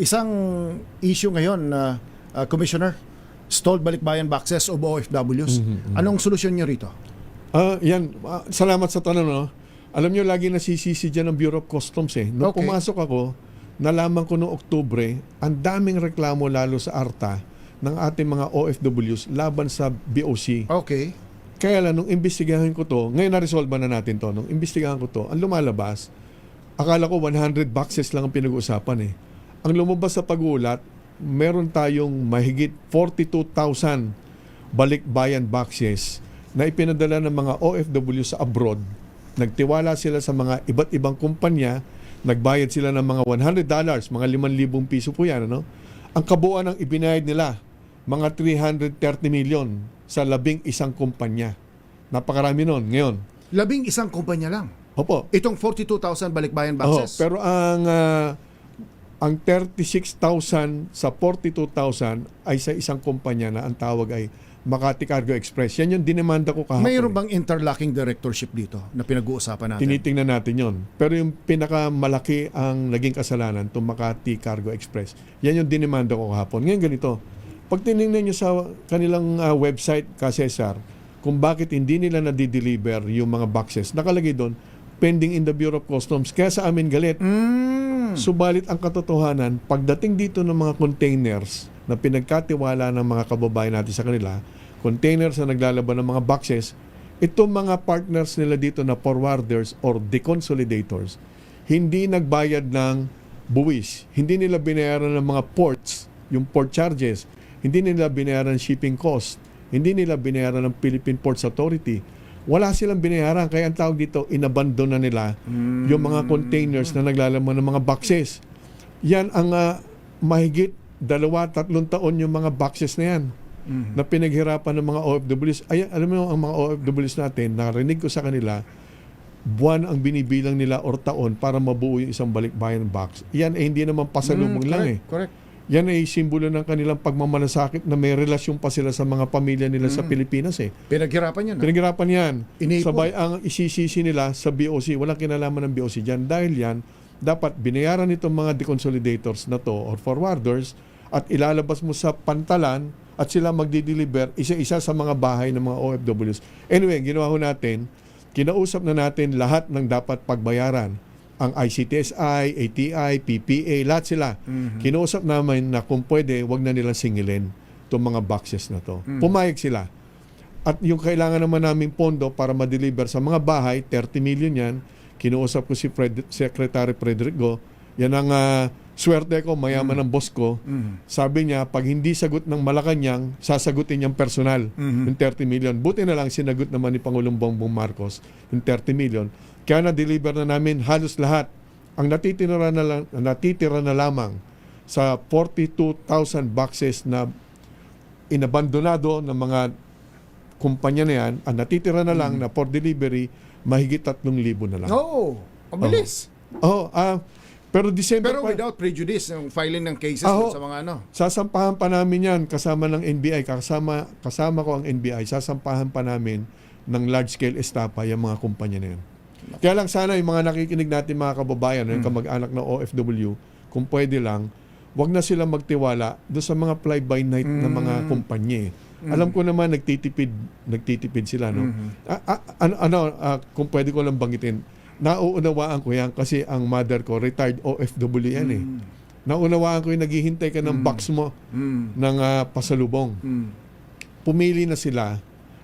Isang issue ngayon na Commissioner, stalled balikbayan boxes of OFWs. Anong solusyon niyo rito? Salamat sa tanong. No? Alam nyo, lagi nasisisi dyan ng Bureau of Customs. Nung pumasok ako, nalaman ko noong Oktubre, ang daming reklamo lalo sa ARTA ng ating mga OFWs laban sa BOC. Okay. Kaya lang, nung imbestigahan ko to, ngayon na-resolve na natin to, nung imbestigahan ko to, ang lumalabas, akala ko 100 boxes lang ang pinag-uusapan. Ang lumabas sa pag-uulat, meron tayong mahigit 42,000 balikbayan boxes na ipinadala ng mga OFW sa abroad. Nagtiwala sila sa mga iba't ibang kumpanya, nagbayad sila ng mga $100, mga 5,000 piso po yan. Ano? Ang kabuuan ng ibinayad nila, mga 330 million sa 11 kumpanya. Napakarami nun ngayon. 11 kumpanya lang. Opo. Itong 42,000 balikbayan boxes. Pero ang 36,000 sa 42,000 ay sa isang kumpanya na ang tawag ay Makati Cargo Express. Yan yung dinemanda ko kahapon. Mayroon bang interlocking directorship dito na pinag-uusapan natin? Tinitingnan natin yon. Pero yung pinakamalaki ang naging kasalanan, itong Makati Cargo Express. Yan yung dinemanda ko kahapon. Ngayon ganito, pag tinignan nyo sa kanilang website, Cesar, kung bakit hindi nila na-deliver yung mga boxes, nakalagay doon, pending in the Bureau of Customs. Kaya sa amin galit. Subalit ang katotohanan, pagdating dito ng mga containers na pinagkatiwala ng mga kababayan natin sa kanila, containers na naglalaban ng mga boxes, itong mga partners nila dito na forwarders or deconsolidators, hindi nagbayad ng buwis, hindi nila binayaran ng mga ports, yung port charges, hindi nila binayaran ng shipping cost, hindi nila binayaran ng Philippine Ports Authority. Wala silang binayaran, kaya ang tawag dito, inabandon na nila yung mga containers na naglalaman ng mga boxes. Yan ang mahigit 2-3 taon yung mga boxes na yan na pinaghirapan ng mga OFWs. Ay, alam mo, ang mga OFWs natin, narinig ko sa kanila, buwan ang binibilang nila or taon para mabuo yung isang balikbayan box. Yan ay hindi naman pasalubong lang Correct. Yan ay simbolo ng kanilang pagmamalasakit na may relasyon pa sila sa mga pamilya nila sa Pilipinas. Pinaghirapan yan. Pinaghirapan yan. Inipon. Sabay ang isisisi nila sa BOC. Walang kinalaman ng BOC dyan. Dahil yan, dapat binayaran itong mga deconsolidators na to or forwarders at ilalabas mo sa pantalan at sila magdi-deliver isa-isa sa mga bahay ng mga OFWs. Anyway, ginawa ho natin, kinausap na natin lahat ng dapat pagbayaran. Ang ICTSI, ATI, PPA, lahat sila. Kinausap namin na kung pwede, wag na nilang singilin itong mga boxes na to. Pumayag sila. At yung kailangan naman namin pondo para ma-deliver sa mga bahay, 30 million yan. Kinausap ko si Secretary Frederick Go. Yan ang swerte ko, mayaman ng boss ko. Sabi niya, pag hindi sagot ng Malacanang, sasagutin niyang personal yung 30 million. Buti na lang sinagot naman ni Pangulong Bongbong Marcos yung 30 million. Kaya na-deliver na namin halos lahat. Ang natitira na lamang sa 42,000 boxes na inabandonado ng mga kumpanya na yan, ang natitira na lang na for delivery, mahigit 3,000 na lang. Mabilis. Pero December Pero without prejudice, yung filing ng cases sa mga sasampahan pa namin yan kasama ng NBI, kasama ko ang NBI, sasampahan pa namin ng large-scale estafa yung mga kumpanya na yan. Kaya lang sana yung mga nakikinig natin mga kababayan, yung kamag-anak ng OFW, kung pwede lang, wag na sila magtiwala doon sa mga fly-by-night na mga kumpanya. Alam ko naman nagtitipid sila, no? Kung pwede ko lang banggitin, nauunawaan ko yan kasi ang mother ko, retired OFW yan Naunawaan ko yung naghihintay ka ng box mo ng pasalubong. Pumili na sila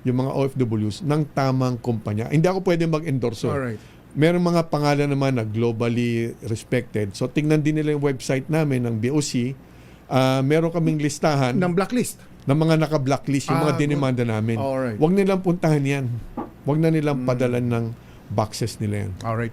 yung mga OFWs ng tamang kumpanya. Hindi ako pwede mag-endorse. Alright. Meron mga pangalan naman na globally respected. So tingnan din nila yung website namin ng BOC. Meron kaming listahan ng blacklist. Ng mga naka-blacklist, yung mga dinemanda namin. Alright. Huwag nilang puntahan yan. Huwag na nilang padalan ng boxes nila yan. Alright.